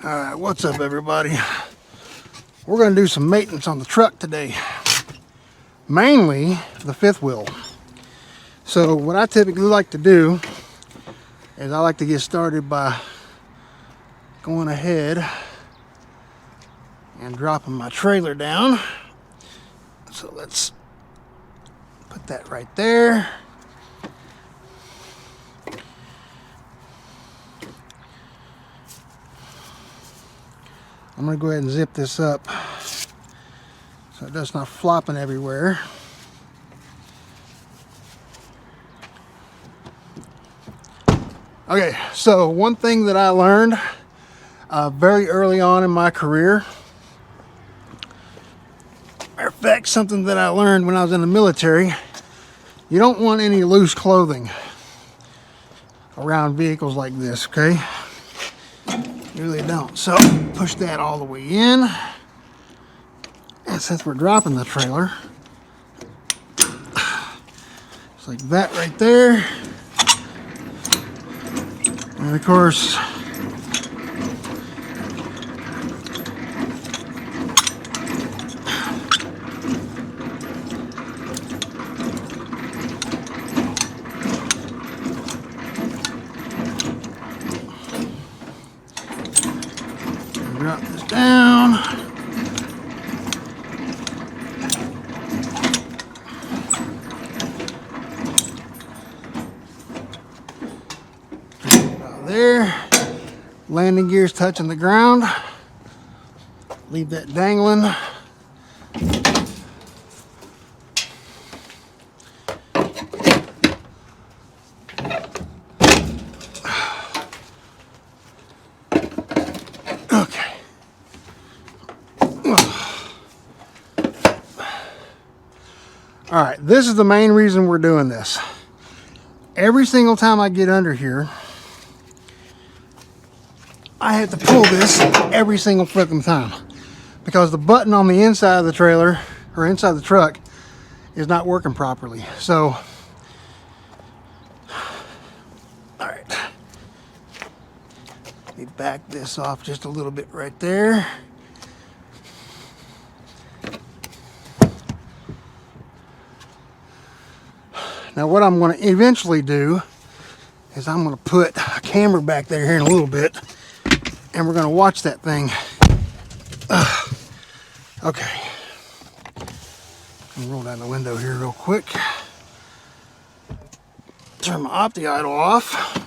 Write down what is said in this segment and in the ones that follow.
Alright, what's up everybody? We're going to do some maintenance on the truck today. Mainly the fifth wheel. So what I typically like to do is I like to get started by going ahead and dropping my trailer down. So let's put that right there. I'm going to go ahead and zip this up so it does not flopping everywhere. Okay, so one thing that I learned very early on in my career, matter of fact, something that I learned when I was in the military, you don't want any loose clothing around vehicles like this, okay? You really don't. So push that all the way in. And since we're dropping the trailer, it's like that right there. And of course, drop this down. About there. Landing gears touching the ground. Leave that dangling. Okay. All right, this is the main reason we're doing this. Every single time I get under here, I have to pull this every single freaking time because the button on the inside of the trailer or inside the truck is not working properly. So, all right, let me back this off just a little bit right there. Now what I'm going to eventually do is I'm going to put a camera back there here in a little bit and we're going to watch that thing. Okay. Roll down the window here real quick. Turn my opti idle off.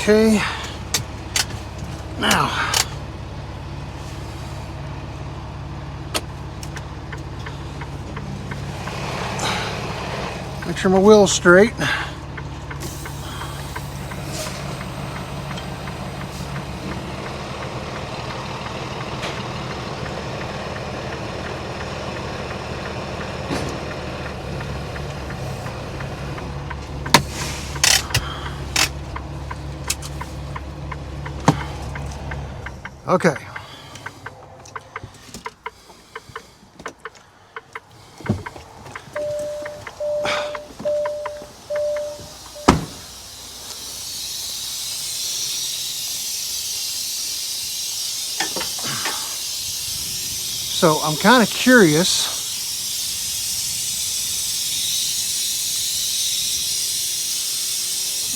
Okay. Now, make sure my wheel's straight. Okay. So I'm kind of curious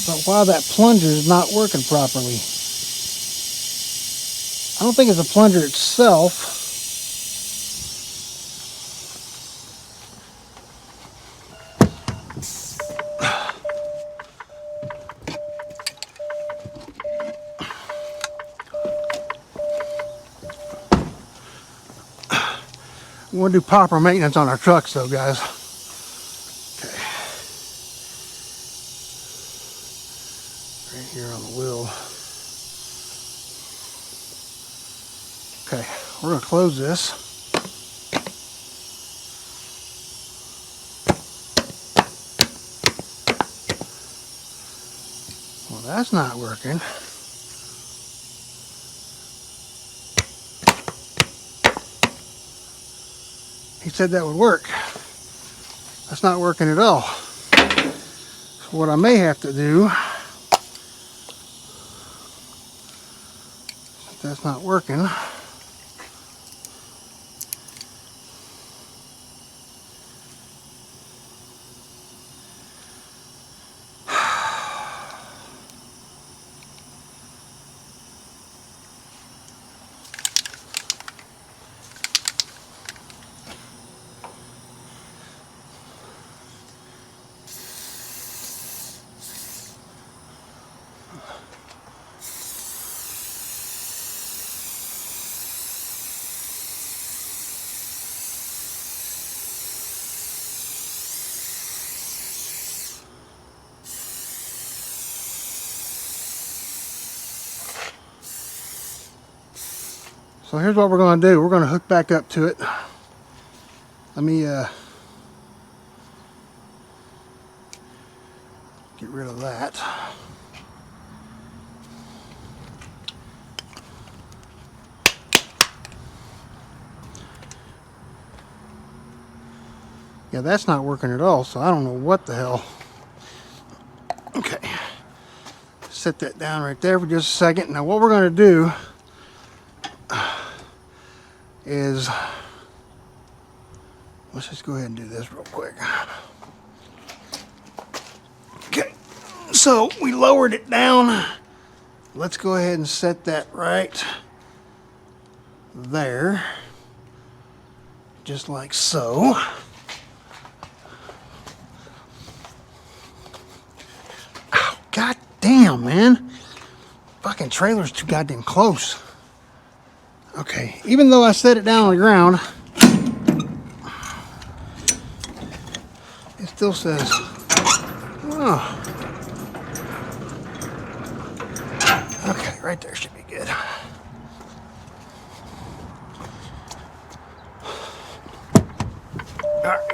about why that plunger is not working properly. I don't think it's a plunger itself. We want to do proper maintenance on our trucks though, guys. Okay. Right here on the wheel. Okay, we're going to close this. Well, that's not working. He said that would work. That's not working at all. So what I may have to do, if that's not working, so here's what we're going to do. We're going to hook back up to it. Let me get rid of that. Yeah, that's not working at all, so I don't know what the hell. Okay. Set that down right there for just a second. Now what we're going to do is, let's just go ahead and do this real quick. Okay, so we lowered it down. Let's go ahead and set that right there, just like so. Ow, god damn, man. Fucking trailer's too goddamn close. Okay, even though I set it down on the ground, it still says, oh. Okay, right there should be good. All right.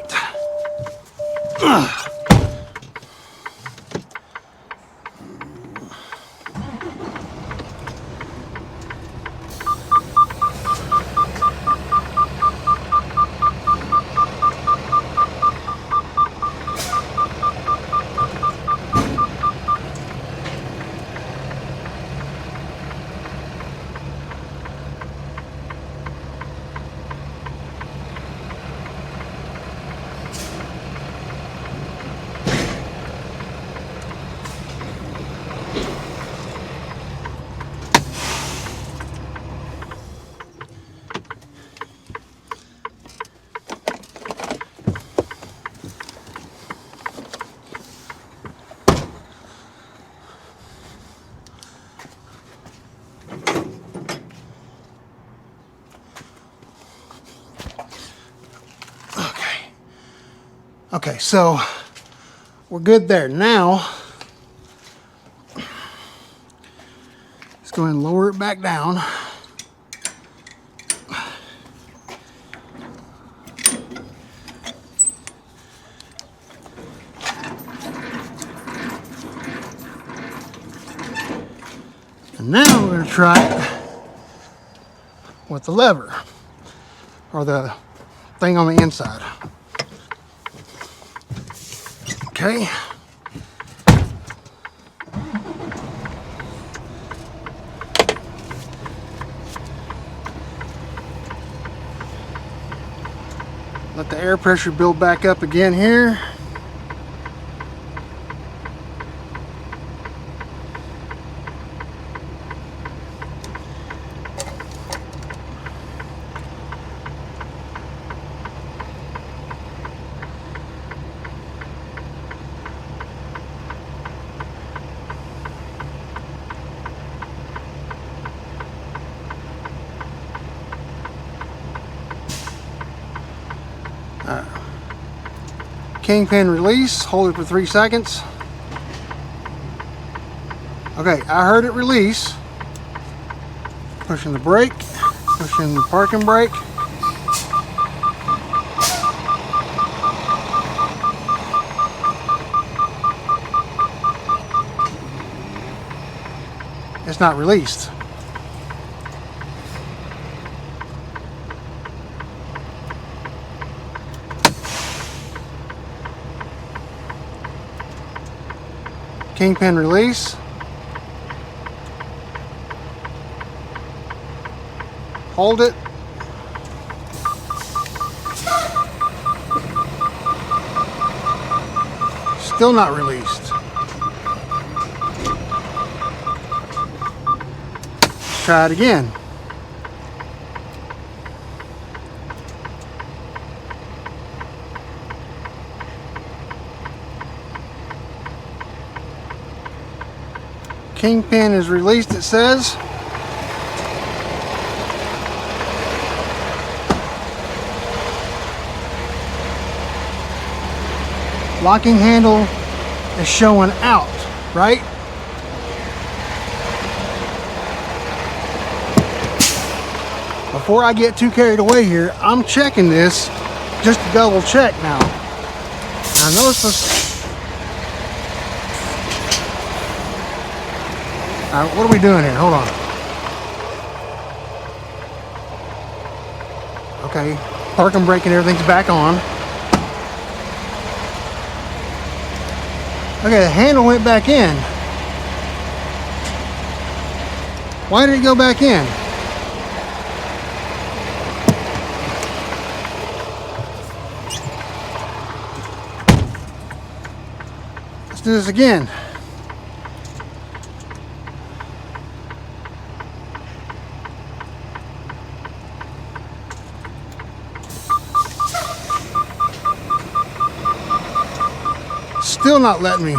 Okay, so we're good there. Now, let's go ahead and lower it back down. And now we're going to try it with the lever, or the thing on the inside. Okay. Let the air pressure build back up again here. Kingpin release, hold it for 3 seconds. Okay, I heard it release. Pushing the brake, pushing the parking brake. It's not released. Kingpin release. Hold it. Still not released. Let's try it again. Kingpin is released, it says. Locking handle is showing out, right? Before I get too carried away here, I'm checking this just to double check now. I notice this. Alright, what are we doing here? Hold on. Okay, parking brake and everything's back on. Okay, the handle went back in. Why did it go back in? Let's do this again. Still not letting me.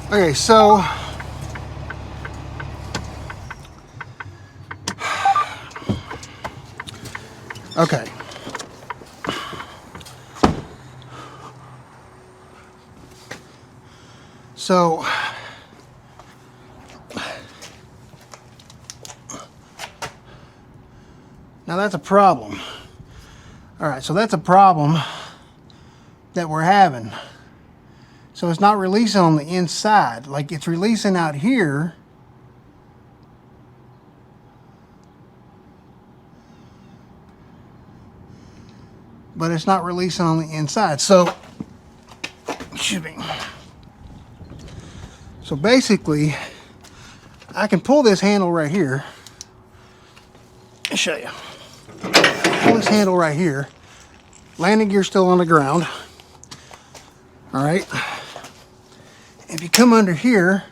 Okay, so okay. So now that's a problem. All right, so that's a problem that we're having. So it's not releasing on the inside, like it's releasing out here. But it's not releasing on the inside. So, excuse me. So basically, I can pull this handle right here. I'll show you. Pull this handle right here. Landing gear still on the ground. All right. If you come under here,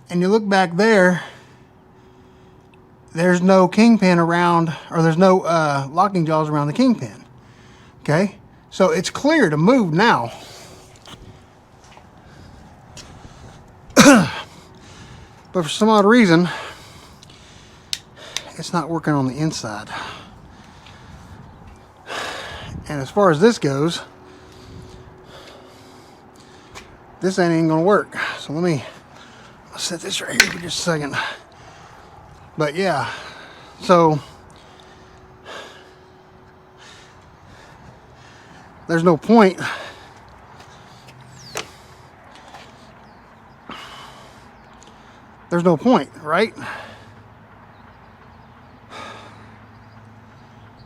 and you look back there, there's no kingpin around, or there's no locking jaws around the kingpin. Okay, so it's clear to move now. But for some odd reason, it's not working on the inside. And as far as this goes, this ain't gonna work. So I'll set this right here for just a second. But yeah, so there's no point. There's no point, right?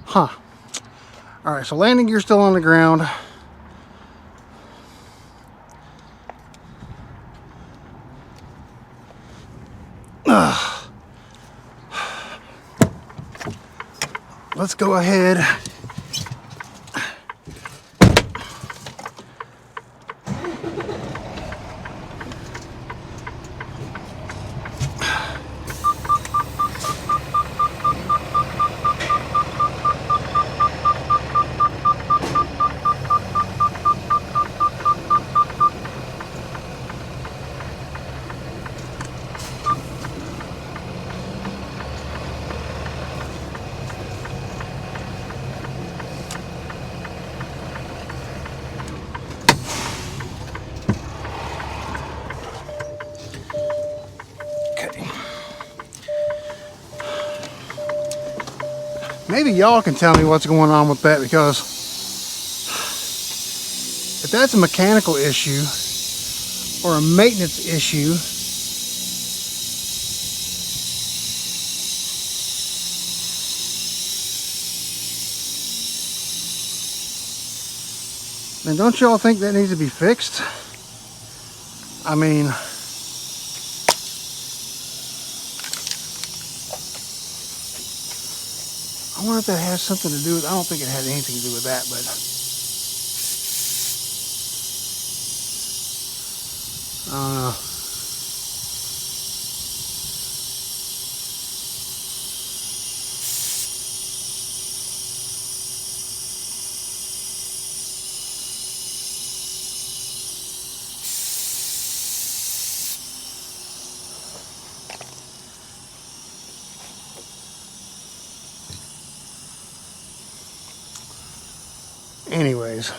Huh. All right, so landing gear still on the ground. Let's go ahead. Maybe y'all can tell me what's going on with that, because if that's a mechanical issue or a maintenance issue, And don't y'all think that needs to be fixed? I mean, I wonder if that has something to do with, I don't think it has anything to do with that, but I don't know. Anyways,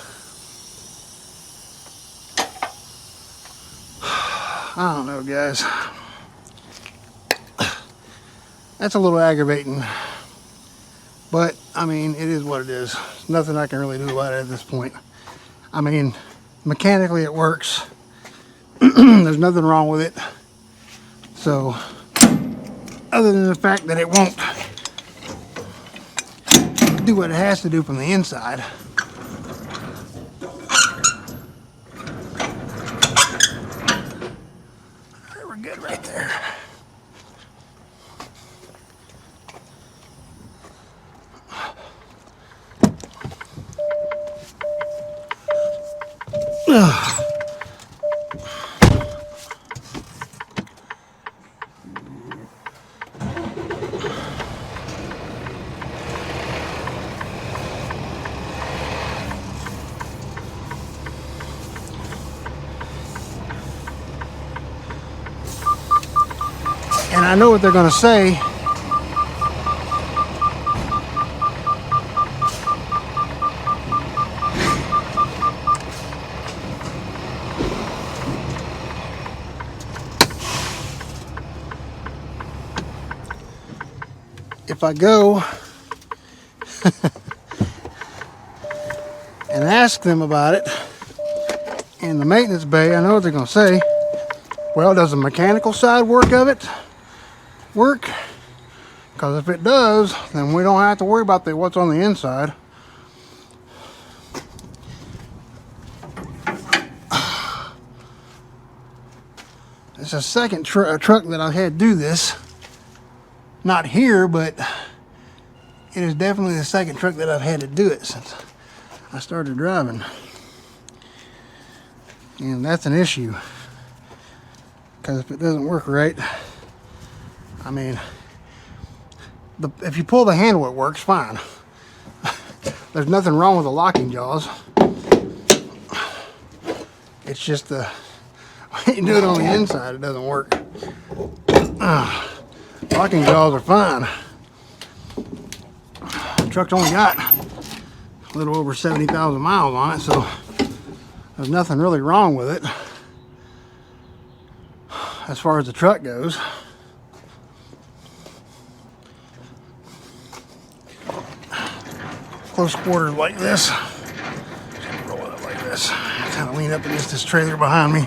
I don't know, guys. That's a little aggravating, but I mean, it is what it is. Nothing I can really do about it at this point. I mean, mechanically it works. There's nothing wrong with it. So, other than the fact that it won't do what it has to do from the inside. We're good right there. And I know what they're going to say. If I go and ask them about it in the maintenance bay, I know what they're going to say. Well, does the mechanical side work? Because if it does, then we don't have to worry about what's on the inside. It's a second truck that I've had do this. Not here, but it is definitely the second truck that I've had to do it since I started driving. And that's an issue. Because if it doesn't work right, I mean, if you pull the handle, it works fine. There's nothing wrong with the locking jaws. It's just when you do it on the inside, it doesn't work. Locking jaws are fine. The truck's only got a little over 70,000 miles on it, so there's nothing really wrong with it as far as the truck goes. Close quarters like this. Roll it up like this. Kind of lean up against this trailer behind me.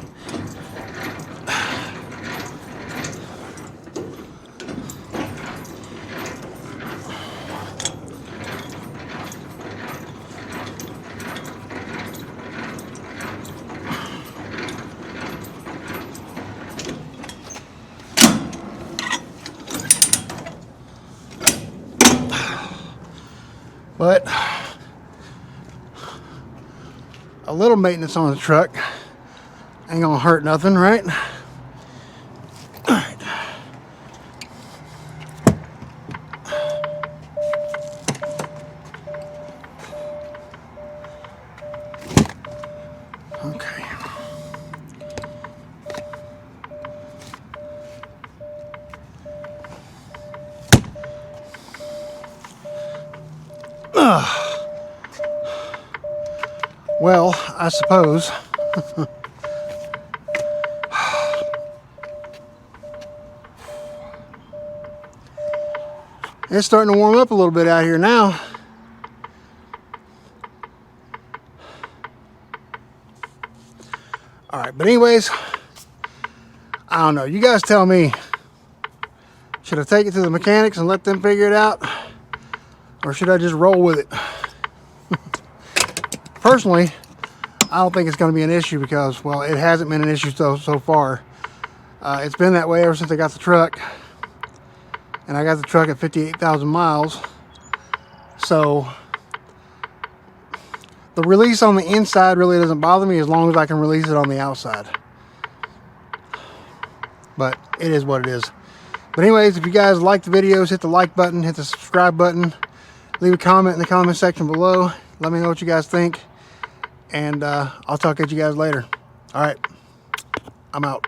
But a little maintenance on the truck ain't gonna hurt nothing, right? All right. Okay. Well, I suppose it's starting to warm up a little bit out here now. All right, but anyways, I don't know. You guys tell me. Should I take it to the mechanics and let them figure it out? Or should I just roll with it? Personally, I don't think it's going to be an issue because, well, it hasn't been an issue so far. It's been that way ever since I got the truck. And I got the truck at 58,000 miles. So the release on the inside really doesn't bother me as long as I can release it on the outside. But it is what it is. But anyways, if you guys like the videos, hit the like button, hit the subscribe button. Leave a comment in the comment section below. Let me know what you guys think. And I'll talk at you guys later. All right. I'm out.